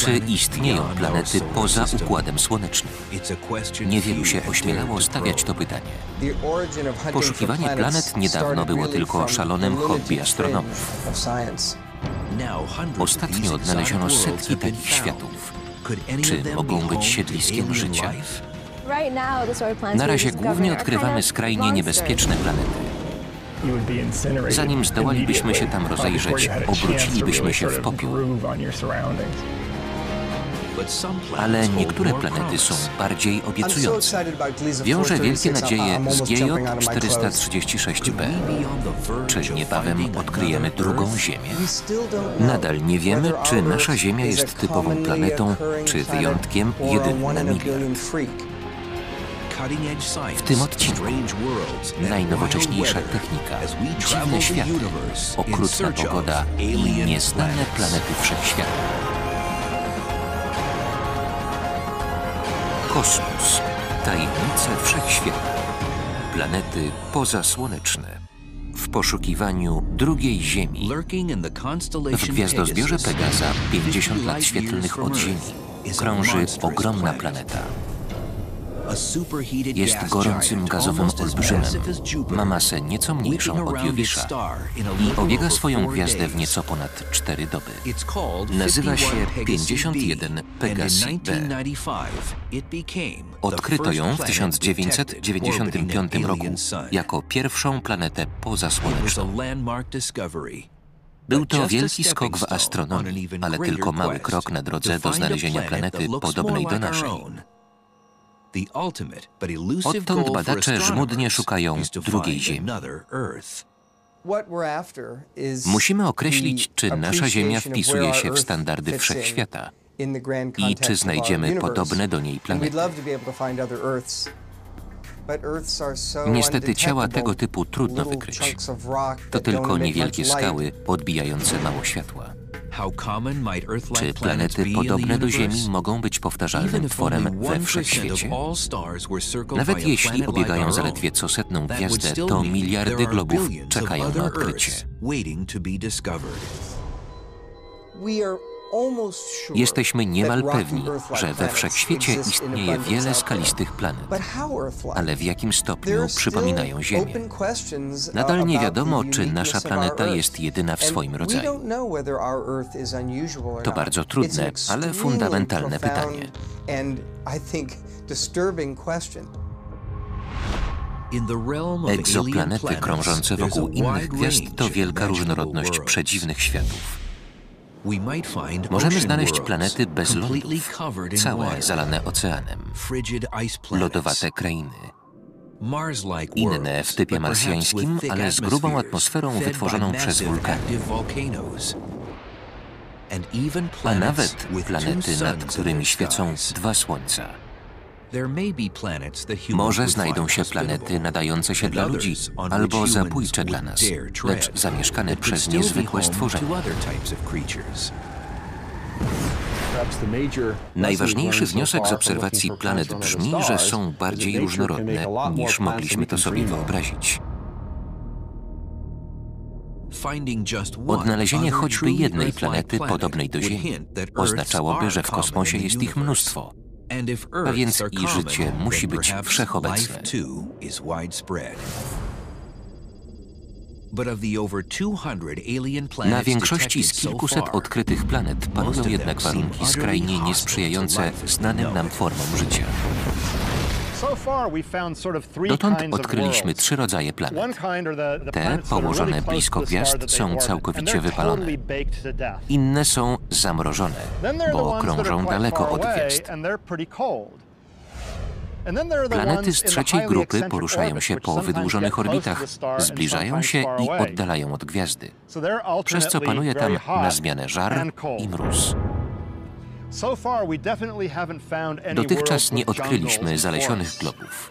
Czy istnieją planety poza Układem Słonecznym? Niewielu się ośmielało stawiać to pytanie. Poszukiwanie planet niedawno było tylko szalonym hobby astronomów. Ostatnio odnaleziono setki takich światów. Czy mogą być siedliskiem życia? Na razie głównie odkrywamy skrajnie niebezpieczne planety. Zanim zdołalibyśmy się tam rozejrzeć, obrócilibyśmy się w popiół. Ale niektóre planety są bardziej obiecujące. Wiąże wielkie nadzieje z GJ436b. Czy niebawem odkryjemy drugą Ziemię? Nadal nie wiemy, czy nasza Ziemia jest typową planetą, czy wyjątkiem jedynym na miliard. W tym odcinku najnowocześniejsza technika, dziwne światy, okrutna pogoda i nieznane planety wszechświata. Kosmos. Tajemnice wszechświata. Planety pozasłoneczne. W poszukiwaniu drugiej Ziemi. W gwiazdozbiorze Pegaza, 50 lat świetlnych od Ziemi, krąży ogromna planeta. Jest gorącym gazowym olbrzymem. Ma masę nieco mniejszą od Jowisza i obiega swoją gwiazdę w nieco ponad 4 doby. Nazywa się 51 Pegasi b. Odkryto ją w 1995 roku jako pierwszą planetę pozasłoneczną. Był to wielki skok w astronomii, ale tylko mały krok na drodze do znalezienia planety podobnej do naszej. Odtąd badacze żmudnie szukają drugiej Ziemi. Musimy określić, czy nasza Ziemia wpisuje się w standardy wszechświata i czy znajdziemy podobne do niej planety. Niestety ciała tego typu trudno wykryć. To tylko niewielkie skały odbijające mało światła. Czy planety podobne do Ziemi mogą być powtarzalnym tworem we wszechświecie? Nawet jeśli obiegają zaledwie co setną gwiazdę, to miliardy globów czekają na odkrycie. Jesteśmy niemal pewni, że we wszechświecie istnieje wiele skalistych planet, ale w jakim stopniu przypominają Ziemię? Nadal nie wiadomo, czy nasza planeta jest jedyna w swoim rodzaju. To bardzo trudne, ale fundamentalne pytanie. Egzoplanety krążące wokół innych gwiazd to wielka różnorodność przedziwnych światów. Możemy znaleźć planety bez lądów, całe zalane oceanem, lodowate krainy, inne w typie marsjańskim, ale z grubą atmosferą wytworzoną przez wulkany, a nawet planety, nad którymi świecą dwa słońca. Może znajdą się planety nadające się dla ludzi albo zabójcze dla nas, lecz zamieszkane przez niezwykłe stworzenia. Najważniejszy wniosek z obserwacji planet brzmi, że są bardziej różnorodne, niż mogliśmy to sobie wyobrazić. Odnalezienie choćby jednej planety podobnej do Ziemi oznaczałoby, że w kosmosie jest ich mnóstwo. A więc i życie musi być wszechobecne. Na większości z kilkuset odkrytych planet panują jednak warunki skrajnie niesprzyjające znanym nam formom życia. Dotąd odkryliśmy 3 rodzaje planet. Te, położone blisko gwiazd, są całkowicie wypalone. Inne są zamrożone, bo krążą daleko od gwiazd. Planety z trzeciej grupy poruszają się po wydłużonych orbitach, zbliżają się i oddalają od gwiazdy, przez co panuje tam na zmianę żar i mróz. Dotychczas nie odkryliśmy zalesionych globów.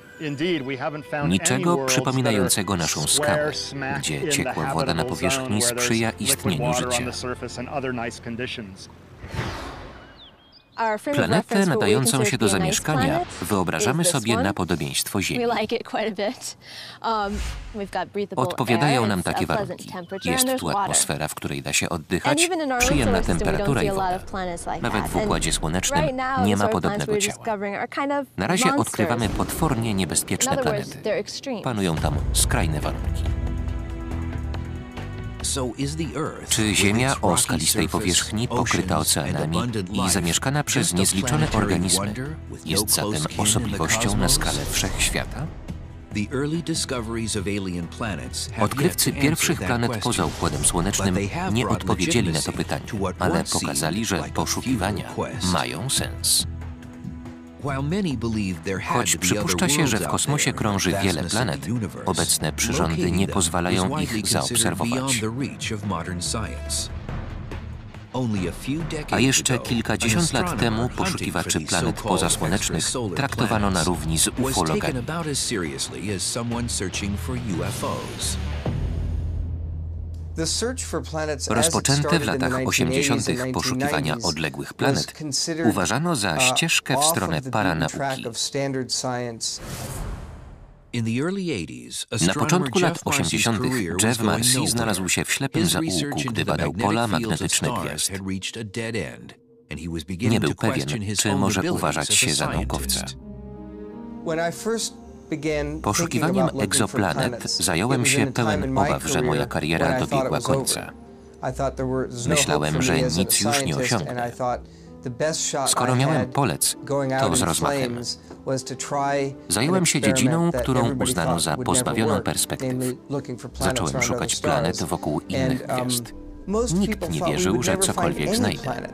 Niczego przypominającego naszą skałę, gdzie ciekła woda na powierzchni sprzyja istnieniu życia. Planetę nadającą się do zamieszkania wyobrażamy sobie na podobieństwo Ziemi. Odpowiadają nam takie warunki. Jest tu atmosfera, w której da się oddychać, przyjemna temperatura i woda. Nawet w Układzie Słonecznym nie ma podobnego ciała. Na razie odkrywamy potwornie niebezpieczne planety. Panują tam skrajne warunki. Czy Ziemia o skalistej powierzchni, pokryta oceanami i zamieszkana przez niezliczone organizmy jest zatem osobliwością na skalę wszechświata? Odkrywcy pierwszych planet poza Układem Słonecznym nie odpowiedzieli na to pytanie, ale pokazali, że poszukiwania mają sens. Choć przypuszcza się, że w kosmosie krąży wiele planet, obecne przyrządy nie pozwalają ich zaobserwować. A jeszcze kilkadziesiąt lat temu poszukiwaczy planet pozasłonecznych traktowano na równi z ufologami. Rozpoczęte w latach 80. poszukiwania odległych planet uważano za ścieżkę w stronę paranauki. Na początku lat 80. Jeff Marcy znalazł się w ślepym zaułku, gdy badał pola magnetyczne gwiazd. Nie był pewien, czy może uważać się za naukowca. Poszukiwaniem egzoplanet zająłem się pełen obaw, że moja kariera dobiegła końca. Myślałem, że nic już nie osiągnę. Skoro miałem polec, to z rozmachem. Zająłem się dziedziną, którą uznano za pozbawioną perspektyw. Zacząłem szukać planet wokół innych gwiazd. Nikt nie wierzył, że cokolwiek znajdę.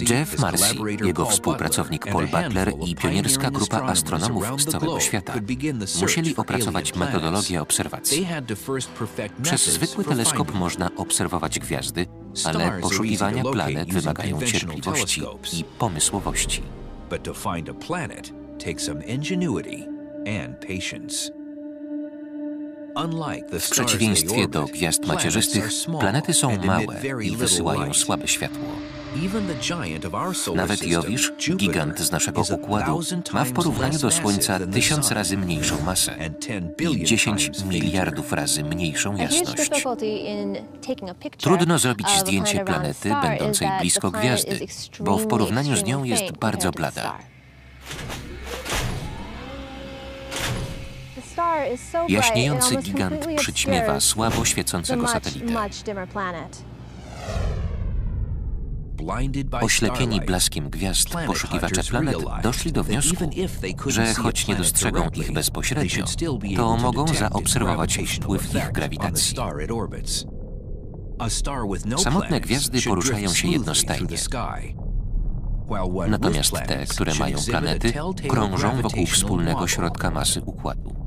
Jeff Marcy, jego współpracownik Paul Butler i pionierska grupa astronomów z całego świata musieli opracować metodologię obserwacji. Przez zwykły teleskop można obserwować gwiazdy, ale poszukiwania planet wymagają cierpliwości i pomysłowości. W przeciwieństwie do gwiazd macierzystych, planety są małe i wysyłają słabe światło. Nawet Jowisz, gigant z naszego Układu, ma w porównaniu do Słońca 1000 razy mniejszą masę i 10 miliardów razy mniejszą jasność. Trudno zrobić zdjęcie planety będącej blisko gwiazdy, bo w porównaniu z nią jest bardzo blada. Jaśniejący gigant przyćmiewa słabo świecącego satelitę. Oślepieni blaskiem gwiazd, poszukiwacze planet doszli do wniosku, że choć nie dostrzegą ich bezpośrednio, to mogą zaobserwować wpływ ich grawitacji. Samotne gwiazdy poruszają się jednostajnie. Natomiast te, które mają planety, krążą wokół wspólnego środka masy Układu.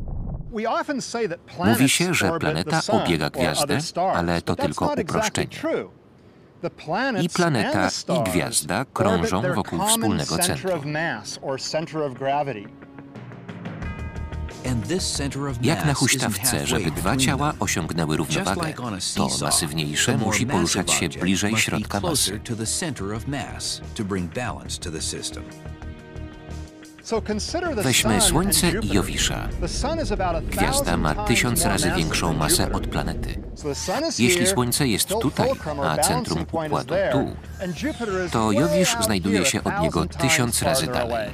Mówi się, że planeta obiega gwiazdę, ale to tylko uproszczenie. I planeta, i gwiazda krążą wokół wspólnego centrum. Jak na huśtawce, żeby dwa ciała osiągnęły równowagę, to masywniejsze musi poruszać się bliżej środka masy. Weźmy Słońce i Jowisza. Gwiazda ma 1000 razy większą masę od planety. Jeśli Słońce jest tutaj, a centrum Układu tu, to Jowisz znajduje się od niego 1000 razy dalej.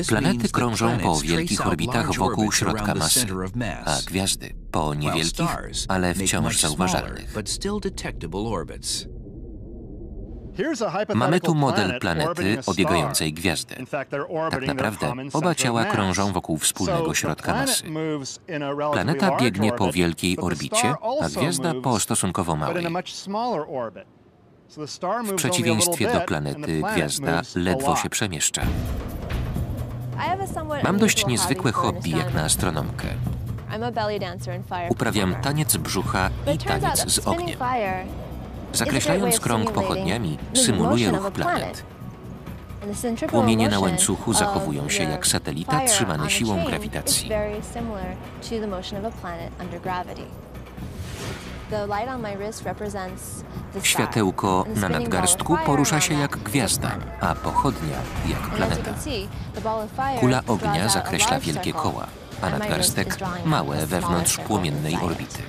Planety krążą po wielkich orbitach wokół środka masy, a gwiazdy po niewielkich, ale wciąż zauważalnych. Mamy tu model planety obiegającej gwiazdę. Tak naprawdę oba ciała krążą wokół wspólnego środka masy. Planeta biegnie po wielkiej orbicie, a gwiazda po stosunkowo małej. W przeciwieństwie do planety, gwiazda ledwo się przemieszcza. Mam dość niezwykłe hobby jak na astronomkę. Uprawiam taniec brzucha i taniec z ogniem. Zakreślając krąg pochodniami, symuluję ruch planet. Płomienie na łańcuchu zachowują się jak satelita trzymany siłą grawitacji. Światełko na nadgarstku porusza się jak gwiazda, a pochodnia jak planeta. Kula ognia zakreśla wielkie koła, a nadgarstek małe wewnątrz płomiennej orbity.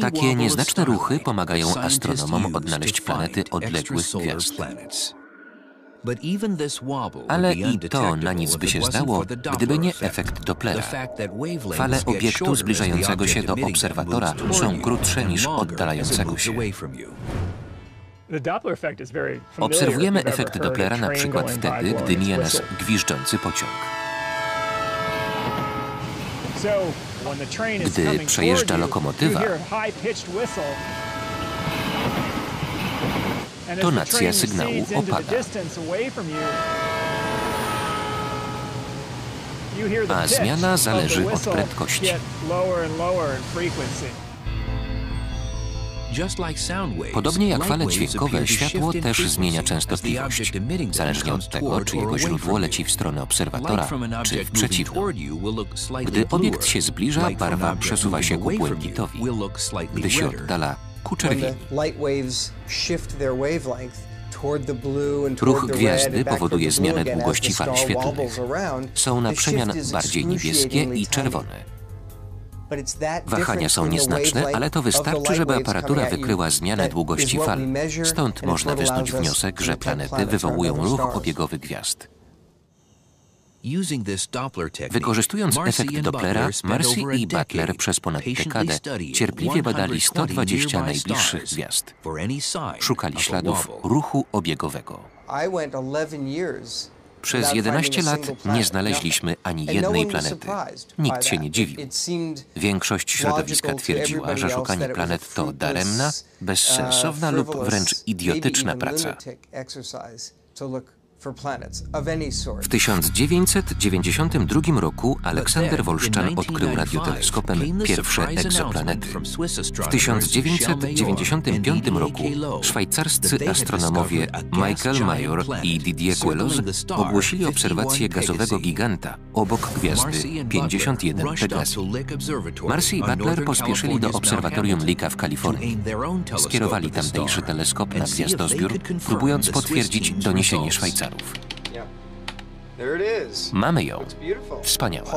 Takie nieznaczne ruchy pomagają astronomom odnaleźć planety odległych gwiazd. Ale i to na nic by się zdało, gdyby nie efekt Dopplera. Fale obiektu zbliżającego się do obserwatora są krótsze niż oddalającego się. Obserwujemy efekt Dopplera na przykład wtedy, gdy mija nas gwiżdżący pociąg. Gdy przejeżdża lokomotywa, tonacja sygnału opada, a zmiana zależy od prędkości. Podobnie jak fale dźwiękowe, światło też zmienia częstotliwość, zależnie od tego, czy jego źródło leci w stronę obserwatora, czy w przeciwną. Gdy obiekt się zbliża, barwa przesuwa się ku błękitowi. Gdy się oddala, ku czerwieni. Ruch gwiazdy powoduje zmianę długości fal świetlnych. Są na przemian bardziej niebieskie i czerwone. Wahania są nieznaczne, ale to wystarczy, żeby aparatura wykryła zmianę długości fal. Stąd można wysnuć wniosek, że planety wywołują ruch obiegowy gwiazd. Wykorzystując efekt Dopplera, Marcy i Butler przez ponad dekadę cierpliwie badali 120 najbliższych gwiazd. Szukali śladów ruchu obiegowego. Przez 11 lat nie znaleźliśmy ani jednej planety. Nikt się nie dziwił. Większość środowiska twierdziła, że szukanie planet to daremna, bezsensowna lub wręcz idiotyczna praca. W 1992 roku Aleksander Wolszczan odkrył radioteleskopem pierwsze egzoplanety. W 1995 roku szwajcarscy astronomowie Michael Major i Didier Queloz ogłosili obserwację gazowego giganta obok gwiazdy 51 Pegasi. Marcy i Butler pospieszyli do obserwatorium Licka w Kalifornii. Skierowali tamtejszy teleskop na gwiazdozbiór, próbując potwierdzić doniesienie Szwajcarów. Mamy ją. Wspaniała.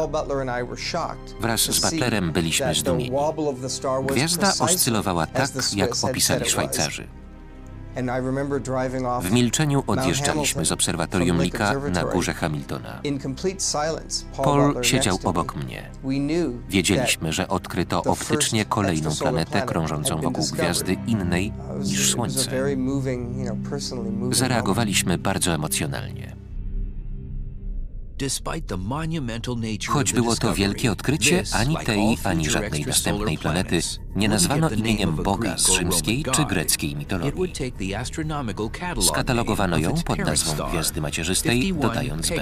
Wraz z Butlerem byliśmy zdumieni. Gwiazda oscylowała tak, jak opisali Szwajcarzy. W milczeniu odjeżdżaliśmy z obserwatorium Licka na górze Hamiltona. Paul siedział obok mnie. Wiedzieliśmy, że odkryto optycznie kolejną planetę krążącą wokół gwiazdy innej niż Słońce. Zareagowaliśmy bardzo emocjonalnie. Choć było to wielkie odkrycie, ani tej, ani żadnej następnej planety nie nazwano imieniem Boga z rzymskiej czy greckiej mitologii. Skatalogowano ją pod nazwą gwiazdy macierzystej, dodając B.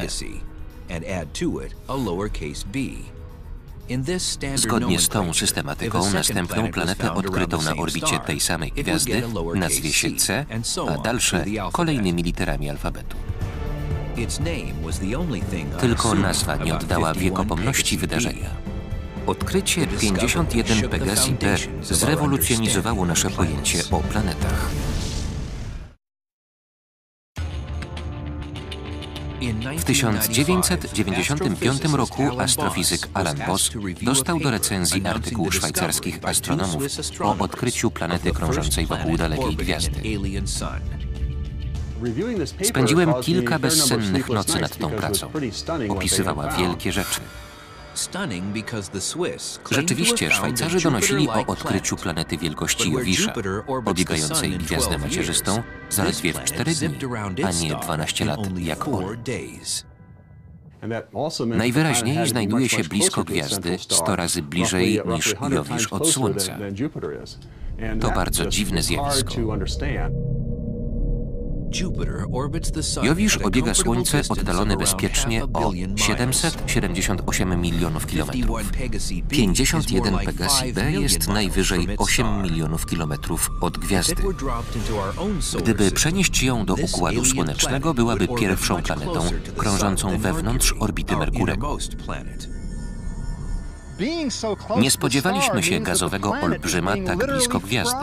Zgodnie z tą systematyką następną planetę odkrytą na orbicie tej samej gwiazdy nazwie się C, a dalsze kolejnymi literami alfabetu. Tylko nazwa nie oddała wiekopomności wydarzenia. Odkrycie 51 Pegasi B zrewolucjonizowało nasze pojęcie o planetach. W 1995 roku astrofizyk Alan Boss dostał do recenzji artykuł szwajcarskich astronomów o odkryciu planety krążącej wokół dalekiej gwiazdy. Spędziłem kilka bezsennych nocy nad tą pracą. Opisywała wielkie rzeczy. Rzeczywiście, Szwajcarzy donosili o odkryciu planety wielkości Jowisza, obiegającej gwiazdę macierzystą zaledwie w 4 dni, a nie 12 lat jak on. Najwyraźniej znajduje się blisko gwiazdy 100 razy bliżej niż Jowisz od Słońca. To bardzo dziwne zjawisko. Jowisz obiega Słońce oddalony bezpiecznie o 778 milionów kilometrów. 51 Pegasi B jest najwyżej 8 milionów kilometrów od gwiazdy. Gdyby przenieść ją do Układu Słonecznego, byłaby pierwszą planetą krążącą wewnątrz orbity Merkurego. Nie spodziewaliśmy się gazowego olbrzyma tak blisko gwiazdy.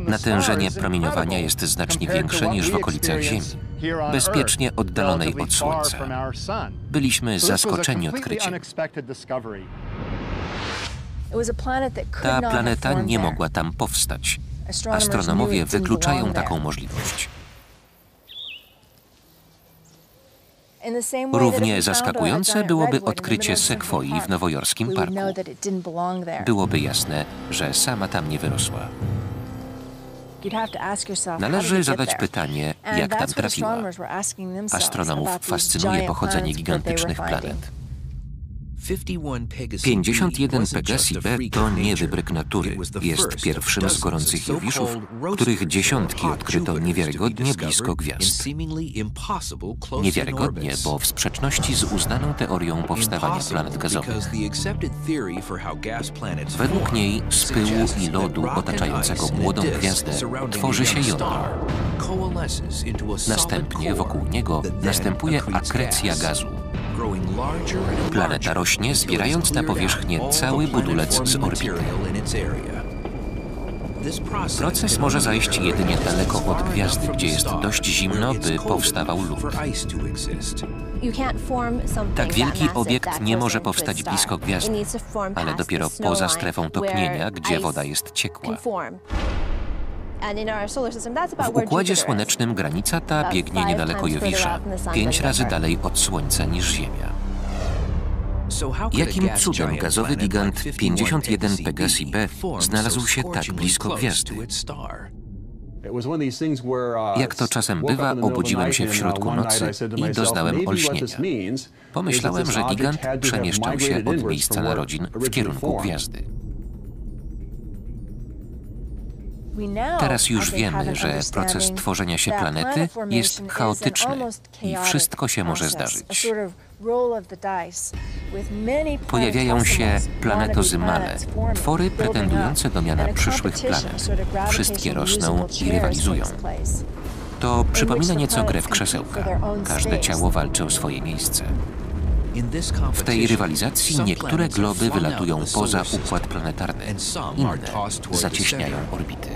Natężenie promieniowania jest znacznie większe niż w okolicach Ziemi, bezpiecznie oddalonej od Słońca. Byliśmy zaskoczeni odkryciem. Ta planeta nie mogła tam powstać. Astronomowie wykluczają taką możliwość. Równie zaskakujące byłoby odkrycie sekwoi w nowojorskim parku. Byłoby jasne, że sama tam nie wyrosła. Należy zadać pytanie, jak tam trafiła. Astronomów fascynuje pochodzenie gigantycznych planet. 51 Pegasi B to nie wybryk natury. Jest pierwszym z gorących jowiszów, których dziesiątki odkryto niewiarygodnie blisko gwiazd. Niewiarygodnie, bo w sprzeczności z uznaną teorią powstawania planet gazowych. Według niej z pyłu i lodu otaczającego młodą gwiazdę tworzy się jądro. Następnie wokół niego następuje akrecja gazu. Planeta rośnie, zbierając na powierzchnię cały budulec z orbity. Proces może zajść jedynie daleko od gwiazdy, gdzie jest dość zimno, by powstawał lód. Tak wielki obiekt nie może powstać blisko gwiazdy, ale dopiero poza strefą topnienia, gdzie woda jest ciekła. W Układzie Słonecznym granica ta biegnie niedaleko Jowisza, 5 razy dalej od Słońca niż Ziemia. Jakim cudem gazowy gigant 51 Pegasi B znalazł się tak blisko gwiazdy? Jak to czasem bywa, obudziłem się w środku nocy i doznałem olśnienia. Pomyślałem, że gigant przemieszczał się od miejsca narodzin w kierunku gwiazdy. Teraz już wiemy, że proces tworzenia się planety jest chaotyczny i wszystko się może zdarzyć. Pojawiają się planetozymale, twory pretendujące do miana przyszłych planet. Wszystkie rosną i rywalizują. To przypomina nieco grę w krzesełka. Każde ciało walczy o swoje miejsce. W tej rywalizacji niektóre globy wylatują poza układ planetarny, inne zacieśniają orbity.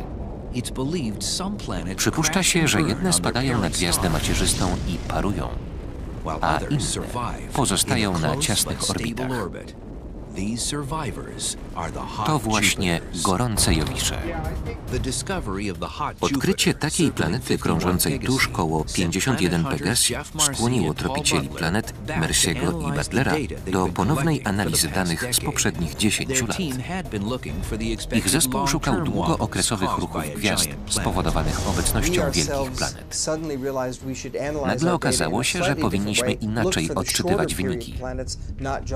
Przypuszcza się, że jedne spadają na gwiazdę macierzystą i parują, a inne pozostają na ciasnych orbitach. To właśnie gorące Jowisze. Odkrycie takiej planety krążącej tuż koło 51 Pegasi skłoniło tropicieli planet Merciego i Butlera do ponownej analizy danych z poprzednich 10 lat. Ich zespół szukał długookresowych ruchów gwiazd spowodowanych obecnością wielkich planet. Nagle okazało się, że powinniśmy inaczej odczytywać wyniki.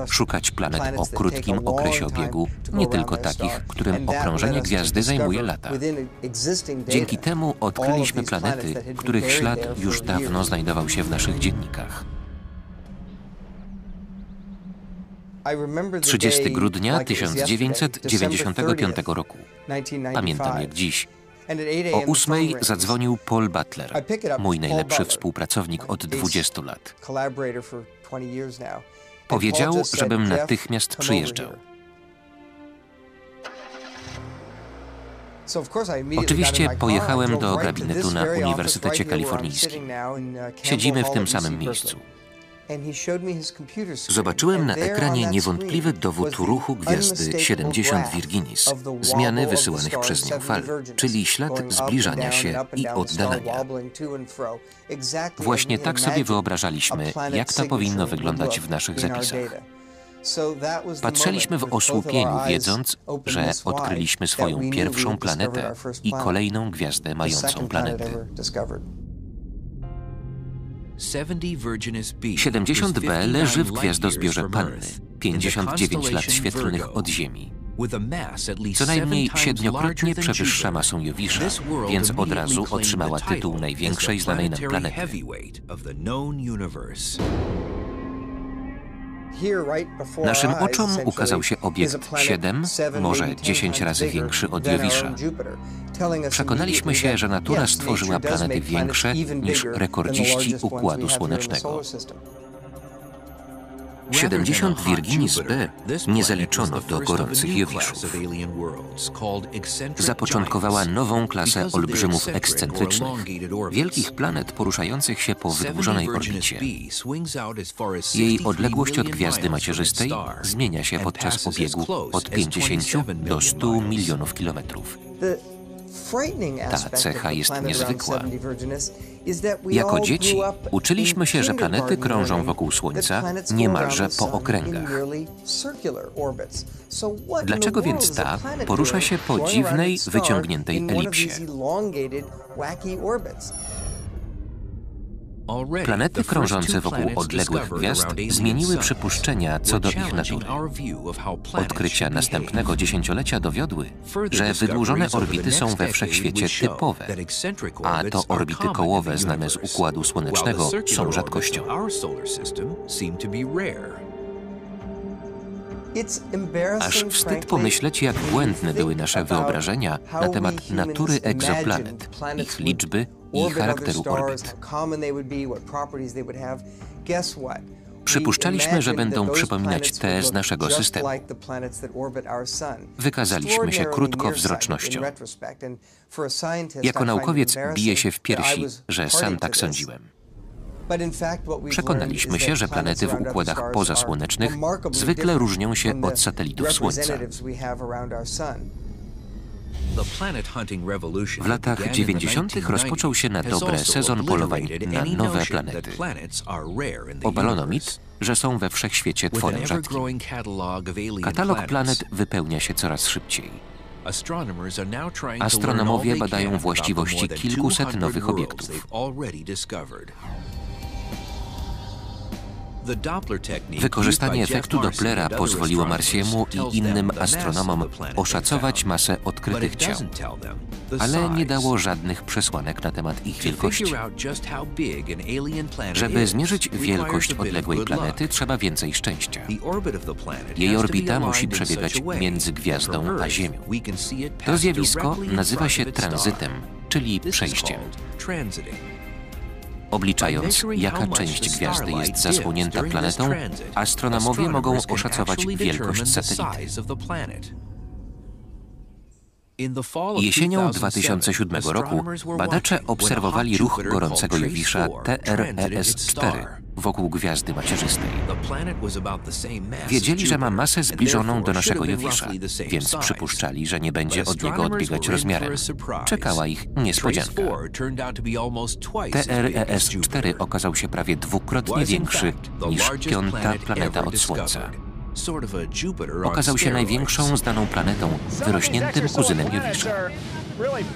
Szukać planet o krótkim okresie obiegu, nie tylko takich, którym okrążenie gwiazdy zajmuje lata. Dzięki temu odkryliśmy planety, których ślad już dawno znajdował się w naszych dziennikach. 30 grudnia 1995 roku. Pamiętam jak dziś. O 8 zadzwonił Paul Butler, mój najlepszy współpracownik od 20 lat. Powiedział, żebym natychmiast przyjeżdżał. Oczywiście pojechałem do gabinetu na Uniwersytecie Kalifornijskim. Siedzimy w tym samym miejscu. Zobaczyłem na ekranie niewątpliwy dowód ruchu gwiazdy 70 Virginis, zmiany wysyłanych przez nią fal, czyli ślad zbliżania się i oddalania. Właśnie tak sobie wyobrażaliśmy, jak to powinno wyglądać w naszych zapisach. Patrzyliśmy w osłupieniu, wiedząc, że odkryliśmy swoją pierwszą planetę i kolejną gwiazdę mającą planety. 70B leży w gwiazdozbiorze Panny, 59 lat świetlnych od Ziemi. Co najmniej 7-krotnie przewyższa masą Jowisza, więc od razu otrzymała tytuł największej znanej nam planety. Naszym oczom ukazał się obiekt 7, może 10 razy większy od Jowisza. Przekonaliśmy się, że natura stworzyła planety większe niż rekordziści Układu Słonecznego. 70 Virginis B nie zaliczono do gorących Jowiszów. Zapoczątkowała nową klasę olbrzymów ekscentrycznych, wielkich planet poruszających się po wydłużonej orbicie. Jej odległość od gwiazdy macierzystej zmienia się podczas obiegu od 50 do 100 milionów kilometrów. Ta cecha jest niezwykła. Jako dzieci uczyliśmy się, że planety krążą wokół Słońca niemalże po okręgach. Dlaczego więc ta porusza się po dziwnej, wyciągniętej elipsie? Planety krążące wokół odległych gwiazd zmieniły przypuszczenia co do ich natury. Odkrycia następnego dziesięciolecia dowiodły, że wydłużone orbity są we wszechświecie typowe, a to orbity kołowe znane z Układu Słonecznego są rzadkością. Aż wstyd pomyśleć, jak błędne były nasze wyobrażenia na temat natury egzoplanet, ich liczby i charakteru orbit. Przypuszczaliśmy, że będą przypominać te z naszego systemu. Wykazaliśmy się krótkowzrocznością. Jako naukowiec biję się w piersi, że sam tak sądziłem. Przekonaliśmy się, że planety w układach pozasłonecznych zwykle różnią się od satelitów Słońca. W latach 90. rozpoczął się na dobre sezon polowań na nowe planety. Obalono mit, że są we wszechświecie tworem rzadkim. Katalog planet wypełnia się coraz szybciej. Astronomowie badają właściwości kilkuset nowych obiektów. Wykorzystanie efektu Dopplera pozwoliło Marsiemu i innym astronomom oszacować masę odkrytych ciał, ale nie dało żadnych przesłanek na temat ich wielkości. Żeby zmierzyć wielkość odległej planety, trzeba więcej szczęścia. Jej orbita musi przebiegać między gwiazdą a Ziemią. To zjawisko nazywa się tranzytem, czyli przejściem. Obliczając, jaka część gwiazdy jest zasłonięta planetą, astronomowie mogą oszacować wielkość satelity. Jesienią 2007 roku badacze obserwowali ruch gorącego Jowisza TRES-4 wokół gwiazdy macierzystej. Wiedzieli, że ma masę zbliżoną do naszego Jowisza, więc przypuszczali, że nie będzie od niego odbiegać rozmiarem. Czekała ich niespodzianka. TRES-4 okazał się prawie dwukrotnie większy niż piąta planeta od Słońca. Okazał się największą znaną planetą, wyrośniętym kuzynem Jowisza.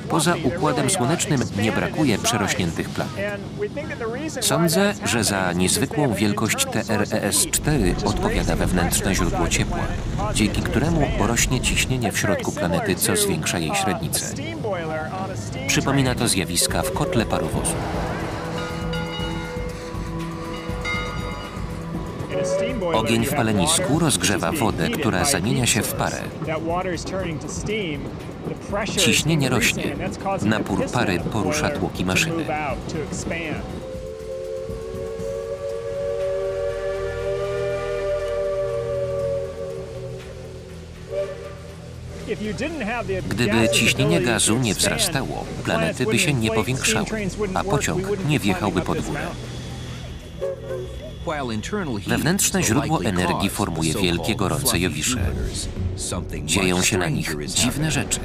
Poza Układem Słonecznym nie brakuje przerośniętych planet. Sądzę, że za niezwykłą wielkość TRES-4 odpowiada wewnętrzne źródło ciepła, dzięki któremu rośnie ciśnienie w środku planety, co zwiększa jej średnicę. Przypomina to zjawiska w kotle parowozu. Ogień w palenisku rozgrzewa wodę, która zamienia się w parę. Ciśnienie rośnie. Napór pary porusza tłoki maszyny. Gdyby ciśnienie gazu nie wzrastało, planety by się nie powiększały, a pociąg nie wjechałby pod górę. Wewnętrzne źródło energii formuje wielkie gorące Jowisze. Dzieją się na nich dziwne rzeczy.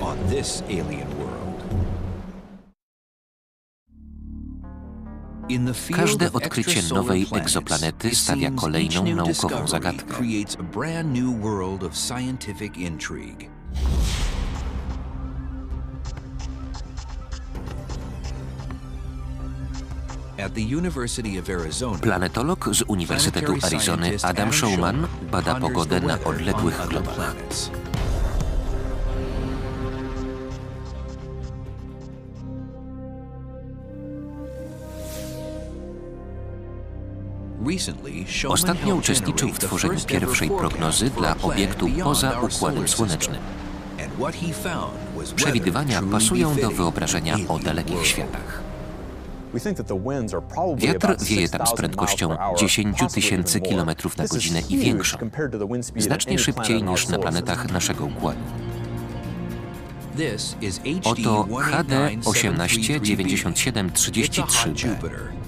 Każde odkrycie nowej egzoplanety stawia kolejną naukową zagadkę. Planetolog z Uniwersytetu Arizony Adam Schauman bada pogodę na odległych globach. Ostatnio uczestniczył w tworzeniu pierwszej prognozy dla obiektu poza Układem Słonecznym. Przewidywania pasują do wyobrażenia o dalekich światach. Wiatr wieje tam z prędkością 10 000 km na godzinę i większą, znacznie szybciej niż na planetach naszego układu. Oto HD 189733b,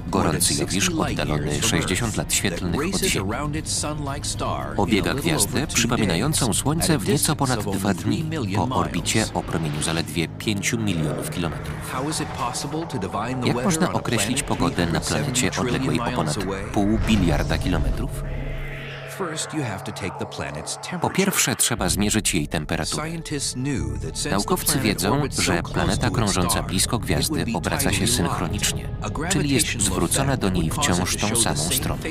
gorący jowisz oddalony 60 lat świetlnych od Ziemi. Obiega gwiazdę przypominającą Słońce w nieco ponad 2 dni po orbicie o promieniu zaledwie 5 milionów kilometrów. Jak można określić pogodę na planecie odległej o ponad pół biliarda kilometrów? Po pierwsze, trzeba zmierzyć jej temperaturę. Naukowcy wiedzą, że planeta krążąca blisko gwiazdy obraca się synchronicznie, czyli jest zwrócona do niej wciąż tą samą stroną.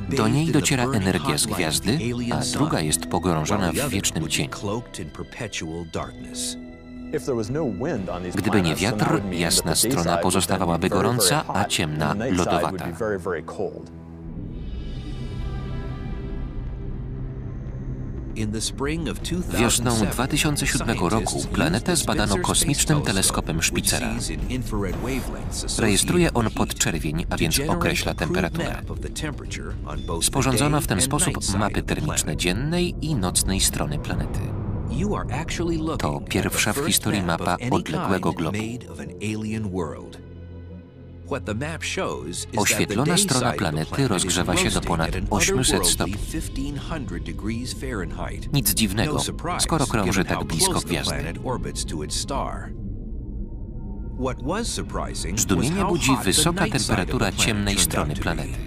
Do niej dociera energia z gwiazdy, a druga jest pogrążona w wiecznym cieniu. Gdyby nie wiatr, jasna strona pozostawałaby gorąca, a ciemna lodowata. Wiosną 2007 roku planetę zbadano kosmicznym teleskopem Spitzera. Rejestruje on podczerwień, a więc określa temperaturę. Sporządzono w ten sposób mapy termiczne dziennej i nocnej strony planety. To pierwsza w historii mapa odległego globu. Oświetlona strona planety rozgrzewa się do ponad 800 stopni. Nic dziwnego, skoro krąży tak blisko gwiazdy. Zdumienie budzi wysoka temperatura ciemnej strony planety.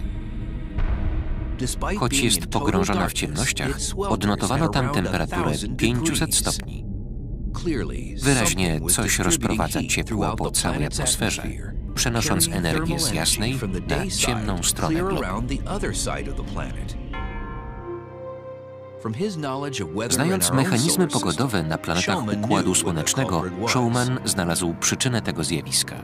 Choć jest pogrążona w ciemnościach, odnotowano tam temperaturę 500 stopni. Wyraźnie coś rozprowadza ciepło po całej atmosferze, przenosząc energię z jasnej na ciemną stronę globu. Znając mechanizmy pogodowe na planetach Układu Słonecznego, Showman znalazł przyczynę tego zjawiska.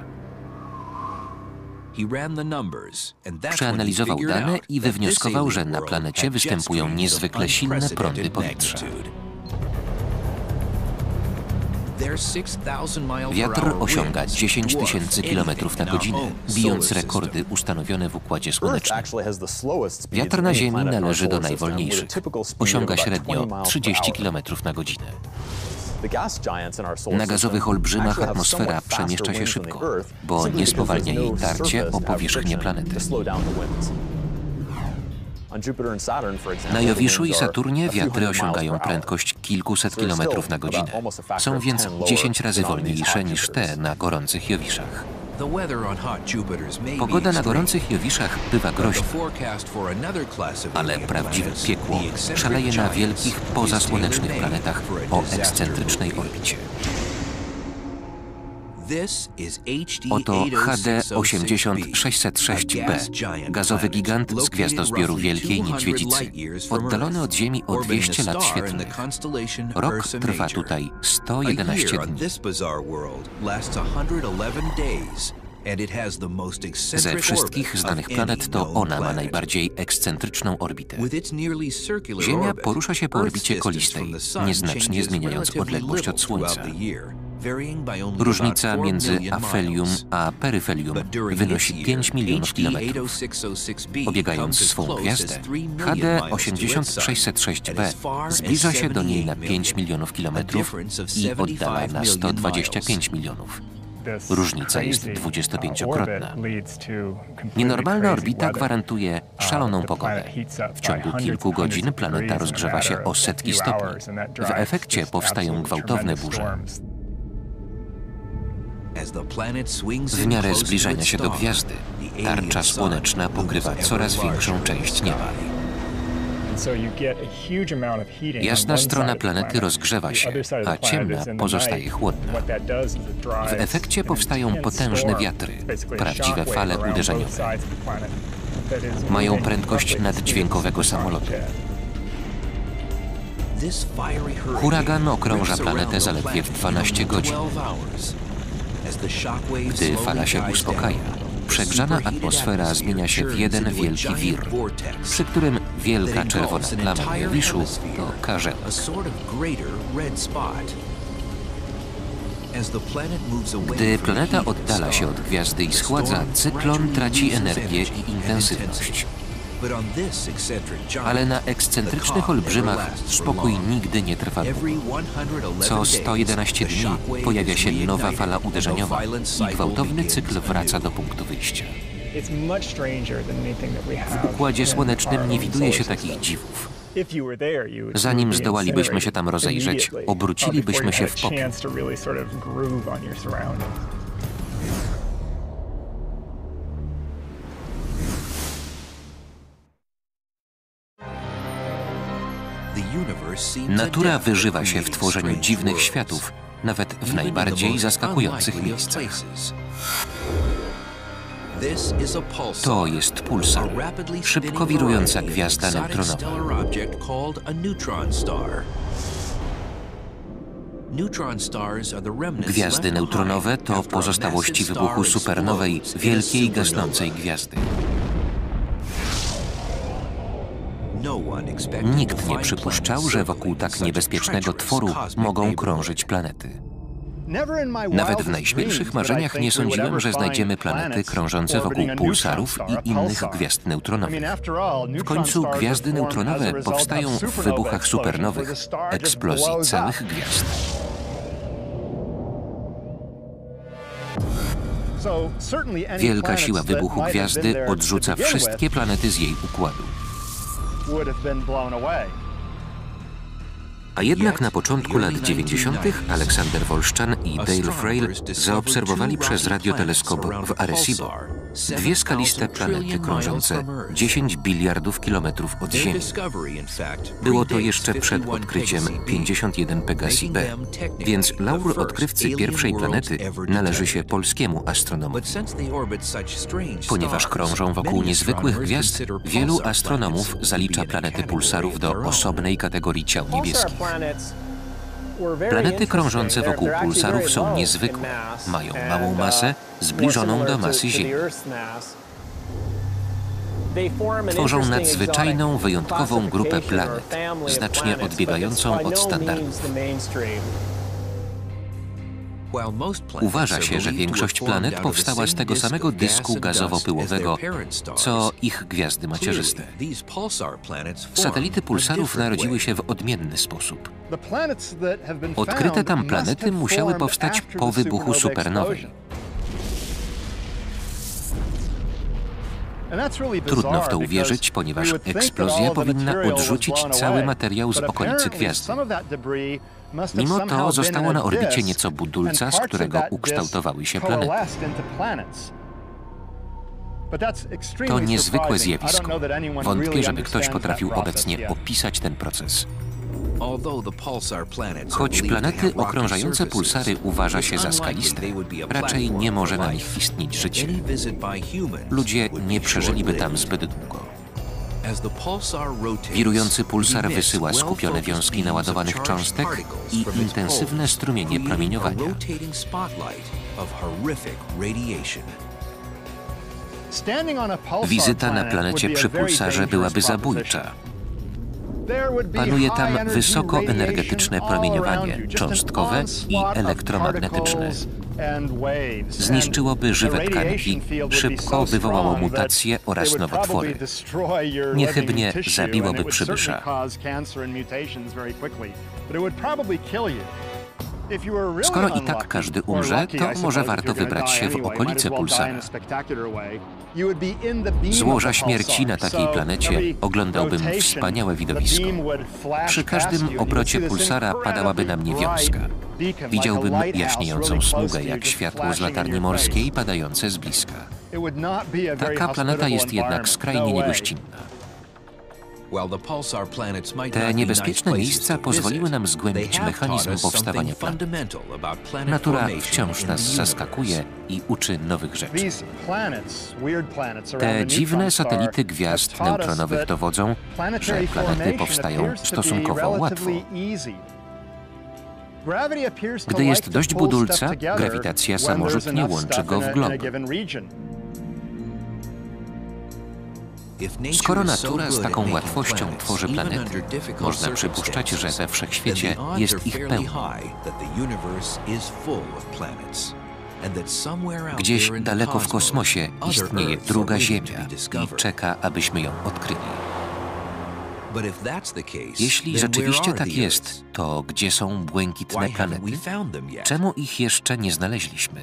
Przeanalizował dane i wywnioskował, że na planecie występują niezwykle silne prądy powietrza. Wiatr osiąga 10 000 km na godzinę, bijąc rekordy ustanowione w Układzie Słonecznym. Wiatr na Ziemi należy do najwolniejszych. Osiąga średnio 30 km na godzinę. Na gazowych olbrzymach atmosfera przemieszcza się szybko, bo nie spowalnia jej tarcie o powierzchnię planety. Na Jowiszu i Saturnie wiatry osiągają prędkość kilkuset kilometrów na godzinę. Są więc 10 razy wolniejsze niż te na gorących Jowiszach. Pogoda na gorących Jowiszach bywa groźna, ale prawdziwe piekło szaleje na wielkich pozasłonecznych planetach o ekscentrycznej orbicie. Oto HD 80606b, gazowy gigant z gwiazdozbioru Wielkiej Niedźwiedzicy, oddalony od Ziemi o 200 lat świetlnych. Rok trwa tutaj 111 dni. Ze wszystkich znanych planet to ona ma najbardziej ekscentryczną orbitę. Ziemia porusza się po orbicie kolistej, nieznacznie zmieniając odległość od Słońca. Różnica między afelium a peryfelium wynosi 5 milionów kilometrów. Obiegając swą gwiazdę, HD 80606b zbliża się do niej na 5 milionów kilometrów i oddala na 125 milionów. Różnica jest 25-krotna. Nienormalna orbita gwarantuje szaloną pogodę. W ciągu kilku godzin planeta rozgrzewa się o setki stopni. W efekcie powstają gwałtowne burze. W miarę zbliżania się do gwiazdy, tarcza słoneczna pokrywa coraz większą część nieba. Jasna strona planety rozgrzewa się, a ciemna pozostaje chłodna. W efekcie powstają potężne wiatry, prawdziwe fale uderzeniowe. Mają prędkość naddźwiękowego samolotu. Huragan okrąża planetę zaledwie w 12 godzin. Gdy fala się uspokaja, przegrzana atmosfera zmienia się w jeden wielki wir, przy którym wielka czerwona plama na Jowiszu to karzełek. Gdy planeta oddala się od gwiazdy i schładza, cyklon traci energię i intensywność. Ale na ekscentrycznych olbrzymach spokój nigdy nie trwa długo. Co 111 dni pojawia się nowa fala uderzeniowa i gwałtowny cykl wraca do punktu wyjścia. W Układzie Słonecznym nie widuje się takich dziwów. Zanim zdołalibyśmy się tam rozejrzeć, obrócilibyśmy się w popiół. Natura wyżywa się w tworzeniu dziwnych światów, nawet w najbardziej zaskakujących miejscach. To jest pulsar, szybko wirująca gwiazda neutronowa. Gwiazdy neutronowe to pozostałości wybuchu supernowej, wielkiej gasnącej gwiazdy. Nikt nie przypuszczał, że wokół tak niebezpiecznego tworu mogą krążyć planety. Nawet w najśmielszych marzeniach nie sądziłem, że znajdziemy planety krążące wokół pulsarów i innych gwiazd neutronowych. W końcu gwiazdy neutronowe powstają w wybuchach supernowych, eksplozji całych gwiazd. Wielka siła wybuchu gwiazdy odrzuca wszystkie planety z jej układu. A jednak na początku lat 90. Aleksander Wolszczan i Dale Frail zaobserwowali przez radioteleskop w Arecibo dwie skaliste planety krążące 10 biliardów kilometrów od Ziemi. Było to jeszcze przed odkryciem 51 Pegasi B, więc laur odkrywcy pierwszej planety należy się polskiemu astronomowi. Ponieważ krążą wokół niezwykłych gwiazd, wielu astronomów zalicza planety pulsarów do osobnej kategorii ciał niebieskich. Planety krążące wokół pulsarów są niezwykłe. Mają małą masę, zbliżoną do masy Ziemi. Tworzą nadzwyczajną, wyjątkową grupę planet, znacznie odbiegającą od standardów. Uważa się, że większość planet powstała z tego samego dysku gazowo-pyłowego, co ich gwiazdy macierzyste. Satelity pulsarów narodziły się w odmienny sposób. Odkryte tam planety musiały powstać po wybuchu supernowej. Trudno w to uwierzyć, ponieważ eksplozja powinna odrzucić cały materiał z okolicy gwiazdy. Mimo to zostało na orbicie nieco budulca, z którego ukształtowały się planety. To niezwykłe zjawisko. Wątpię, żeby ktoś potrafił obecnie opisać ten proces. Choć planety okrążające pulsary uważa się za skaliste, raczej nie może na nich istnieć życie. Ludzie nie przeżyliby tam zbyt długo. Wirujący pulsar wysyła skupione wiązki naładowanych cząstek i intensywne strumienie promieniowania. Wizyta na planecie przy pulsarze byłaby zabójcza. Panuje tam wysokoenergetyczne promieniowanie, cząstkowe i elektromagnetyczne. Zniszczyłoby żywe tkanki, szybko wywołało mutacje oraz nowotwory. Niechybnie zabiłoby przybysza. Skoro i tak każdy umrze, to może warto wybrać się w okolice pulsara. Złoża śmierci na takiej planecie oglądałbym wspaniałe widowisko. Przy każdym obrocie pulsara padałaby na mnie wiązka. Widziałbym jaśniejącą smugę jak światło z latarni morskiej padające z bliska. Taka planeta jest jednak skrajnie niegościnna. Te niebezpieczne miejsca pozwoliły nam zgłębić mechanizm powstawania planet. Natura wciąż nas zaskakuje i uczy nowych rzeczy. Te dziwne satelity gwiazd neutronowych dowodzą, że planety powstają stosunkowo łatwo. Gdy jest dość budulca, grawitacja samorzutnie łączy go w glob. Skoro natura z taką łatwością tworzy planety, można przypuszczać, że we wszechświecie jest ich pełno. Gdzieś daleko w kosmosie istnieje druga Ziemia i czeka, abyśmy ją odkryli. Jeśli rzeczywiście tak jest, to gdzie są błękitne planety? Czemu ich jeszcze nie znaleźliśmy?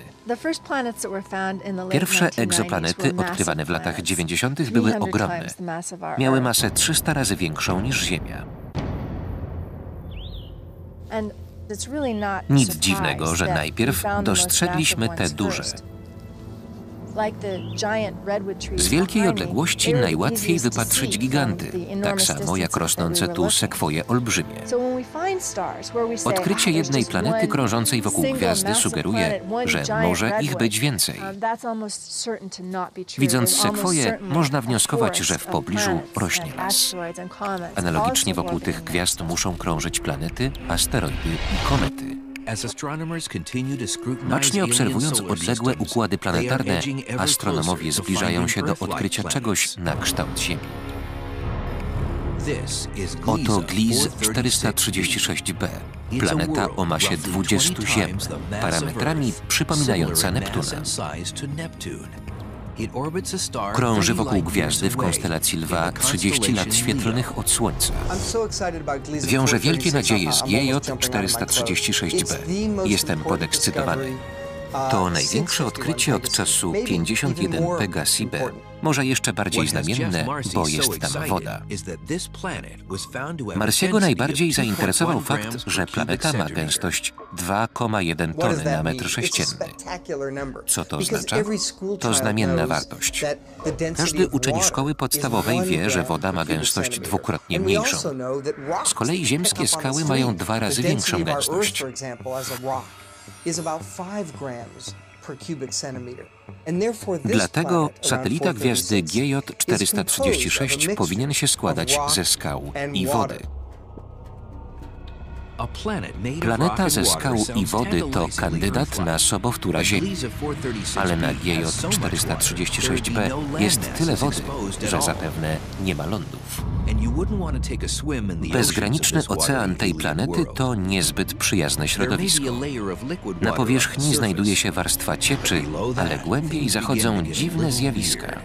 Pierwsze egzoplanety odkrywane w latach 90. były ogromne. Miały masę 300 razy większą niż Ziemia. Nic dziwnego, że najpierw dostrzegliśmy te duże. Z wielkiej odległości najłatwiej wypatrzyć giganty, tak samo jak rosnące tu sekwoje olbrzymie. Odkrycie jednej planety krążącej wokół gwiazdy sugeruje, że może ich być więcej. Widząc sekwoje, można wnioskować, że w pobliżu rośnie las. Analogicznie wokół tych gwiazd muszą krążyć planety, asteroidy i komety. Bacznie obserwując odległe układy planetarne, astronomowie zbliżają się do odkrycia czegoś na kształt Ziemi. Oto Gliese 436b, planeta o masie 20 Ziem, parametrami przypominająca Neptuna. Krąży wokół gwiazdy w konstelacji Lwa 30 lat świetlnych od Słońca. Wiąże wielkie nadzieje z GJ 436b. Jestem podekscytowany. To największe odkrycie od czasu 51 Pegasi b. Może jeszcze bardziej znamienne, bo jest tam woda. Marsiego najbardziej zainteresował fakt, że planeta ma gęstość 2,1 tony na metr sześcienny. Co to oznacza? To znamienna wartość. Każdy uczeń szkoły podstawowej wie, że woda ma gęstość dwukrotnie mniejszą. Z kolei ziemskie skały mają 2 razy większą gęstość. Dlatego satelita gwiazdy GJ 436 powinien się składać ze skał i wody. Planeta ze skał i wody to kandydat na sobowtóra Ziemi, ale na GJ 436b jest tyle wody, że zapewne nie ma lądów. Bezgraniczny ocean tej planety to niezbyt przyjazne środowisko. Na powierzchni znajduje się warstwa cieczy, ale głębiej zachodzą dziwne zjawiska.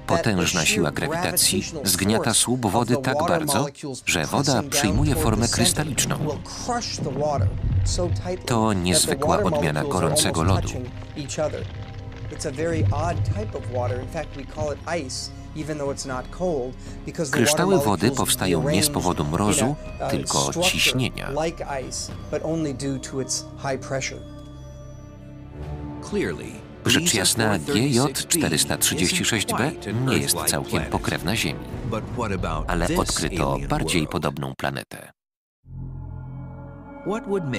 Potężna siła grawitacji zgniata słup wody tak bardzo, że woda przyjmuje formę krystaliczną. To niezwykła odmiana gorącego lodu. Kryształy wody powstają nie z powodu mrozu, tylko ciśnienia. Rzecz jasna, GJ 436b nie jest całkiem pokrewna Ziemi, ale odkryto bardziej podobną planetę.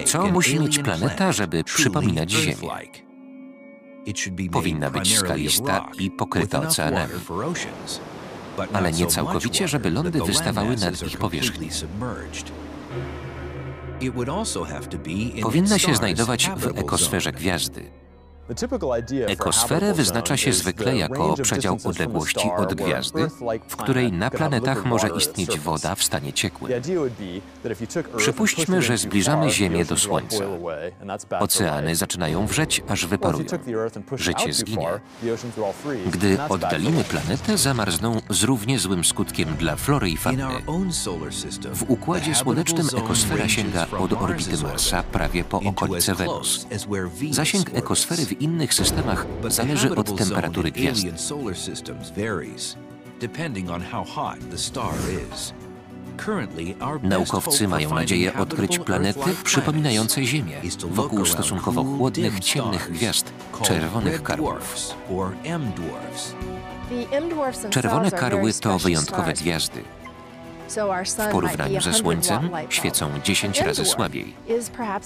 Co musi mieć planeta, żeby przypominać Ziemię? Powinna być skalista i pokryta oceanami, ale nie całkowicie, żeby lądy wystawały nad ich powierzchnią. Powinna się znajdować w ekosferze gwiazdy. Ekosferę wyznacza się zwykle jako przedział odległości od gwiazdy, w której na planetach może istnieć woda w stanie ciekłym. Przypuśćmy, że zbliżamy Ziemię do Słońca. Oceany zaczynają wrzeć, aż wyparują. Życie zginie. Gdy oddalimy planetę, zamarzną z równie złym skutkiem dla flory i fauny. W Układzie Słonecznym ekosfera sięga od orbity Marsa prawie po okolice Wenus. Zasięg ekosfery w innych systemach zależy od temperatury gwiazdy. Naukowcy mają nadzieję odkryć planety przypominające Ziemię wokół stosunkowo chłodnych, ciemnych gwiazd, czerwonych karłów. Czerwone karły to wyjątkowe gwiazdy. W porównaniu ze Słońcem świecą 10 razy słabiej.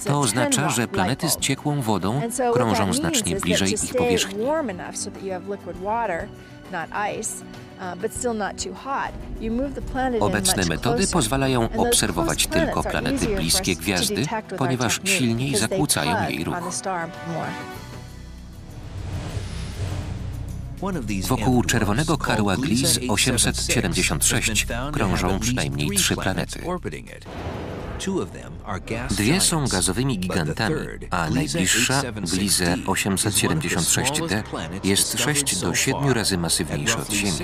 To oznacza, że planety z ciekłą wodą krążą znacznie bliżej ich powierzchni. Obecne metody pozwalają obserwować tylko planety bliskie gwiazdy, ponieważ silniej zakłócają jej ruch. Wokół czerwonego karła Gliese 876 krążą przynajmniej 3 planety. Dwie są gazowymi gigantami, a najbliższa, Gliese 876d, jest 6 do 7 razy masywniejsza od Ziemi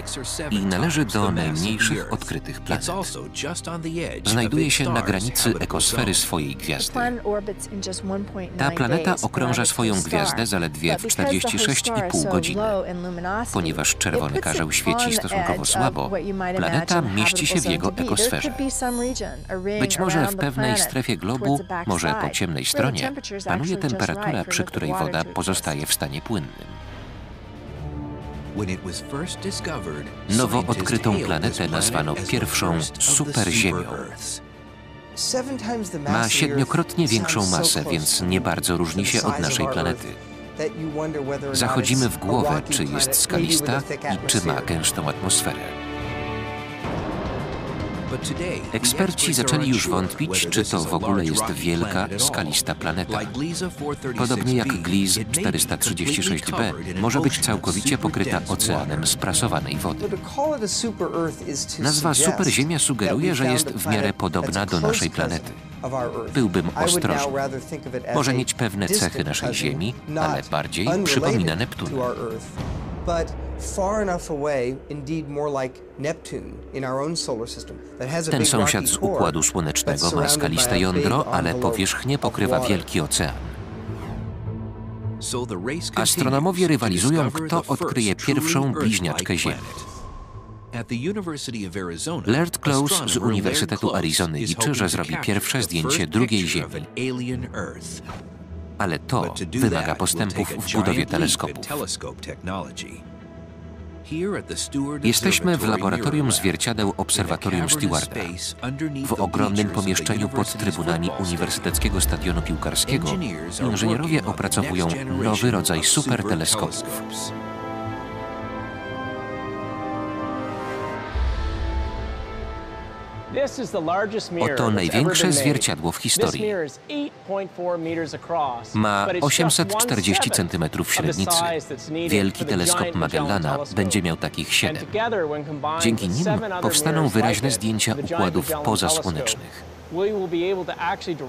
i należy do najmniejszych odkrytych planet. Znajduje się na granicy ekosfery swojej gwiazdy. Ta planeta okrąża swoją gwiazdę zaledwie w 46,5 godziny. Ponieważ czerwony karzeł świeci stosunkowo słabo, planeta mieści się w jego ekosferze. Być może w pewnej strefie globu, może po ciemnej stronie, panuje temperatura, przy której woda pozostaje w stanie płynnym. Nowo odkrytą planetę nazwano pierwszą superziemią. Ma 7-krotnie większą masę, więc nie bardzo różni się od naszej planety. Zachodzimy w głowę, czy jest skalista i czy ma gęstą atmosferę. Eksperci zaczęli już wątpić, czy to w ogóle jest wielka, skalista planeta. Podobnie jak Gliese 436b, może być całkowicie pokryta oceanem sprasowanej wody. Nazwa superziemia sugeruje, że jest w miarę podobna do naszej planety. Byłbym ostrożny. Może mieć pewne cechy naszej Ziemi, ale bardziej przypomina Neptuna. Ten sąsiad z Układu Słonecznego ma skaliste jądro, ale powierzchnię pokrywa wielki ocean. Astronomowie rywalizują, kto odkryje pierwszą bliźniaczkę Ziemi. Laird Close z Uniwersytetu Arizony liczy, że zrobi pierwsze zdjęcie drugiej Ziemi. Ale to wymaga postępów w budowie teleskopów. Jesteśmy w laboratorium zwierciadeł Obserwatorium Stewarta. W ogromnym pomieszczeniu pod trybunami Uniwersyteckiego Stadionu Piłkarskiego inżynierowie opracowują nowy rodzaj superteleskopów. Oto największe zwierciadło w historii. Ma 840 cm średnicy. Wielki teleskop Magellana będzie miał takich 7. Dzięki nim powstaną wyraźne zdjęcia układów pozasłonecznych.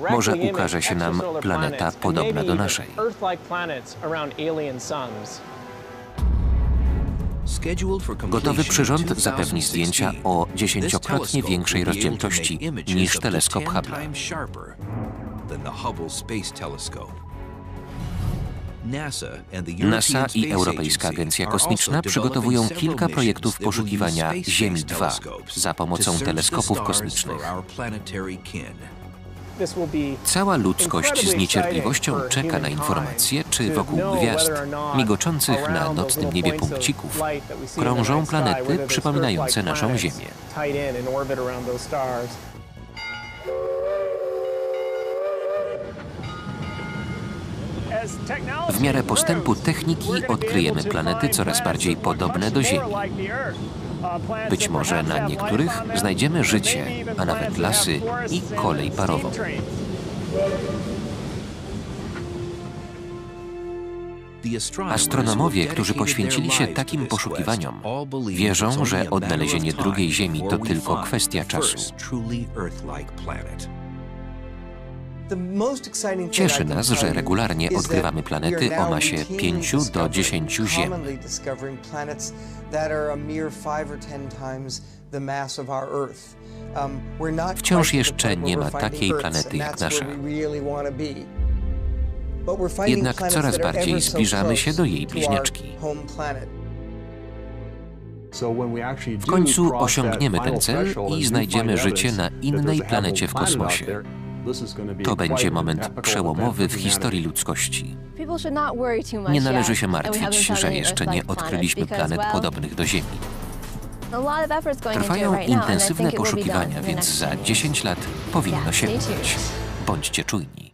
Może ukaże się nam planeta podobna do naszej. Gotowy przyrząd zapewni zdjęcia o 10-krotnie większej rozdzielczości niż teleskop Hubble'a. NASA i Europejska Agencja Kosmiczna przygotowują kilka projektów poszukiwania Ziemi 2 za pomocą teleskopów kosmicznych. Cała ludzkość z niecierpliwością czeka na informacje, czy wokół gwiazd, migoczących na nocnym niebie punkcików, krążą planety przypominające naszą Ziemię. W miarę postępu techniki odkryjemy planety coraz bardziej podobne do Ziemi. Być może na niektórych znajdziemy życie, a nawet lasy i kolej parową. Astronomowie, którzy poświęcili się takim poszukiwaniom, wierzą, że odnalezienie drugiej Ziemi to tylko kwestia czasu. Cieszy nas, że regularnie odkrywamy planety o masie 5 do 10 Ziem. Wciąż jeszcze nie ma takiej planety jak nasza. Jednak coraz bardziej zbliżamy się do jej bliźniaczki. W końcu osiągniemy ten cel i znajdziemy życie na innej planecie w kosmosie. To będzie moment przełomowy w historii ludzkości. Nie należy się martwić, że jeszcze nie odkryliśmy planet podobnych do Ziemi. Trwają intensywne poszukiwania, więc za 10 lat powinno się udać. Bądźcie czujni.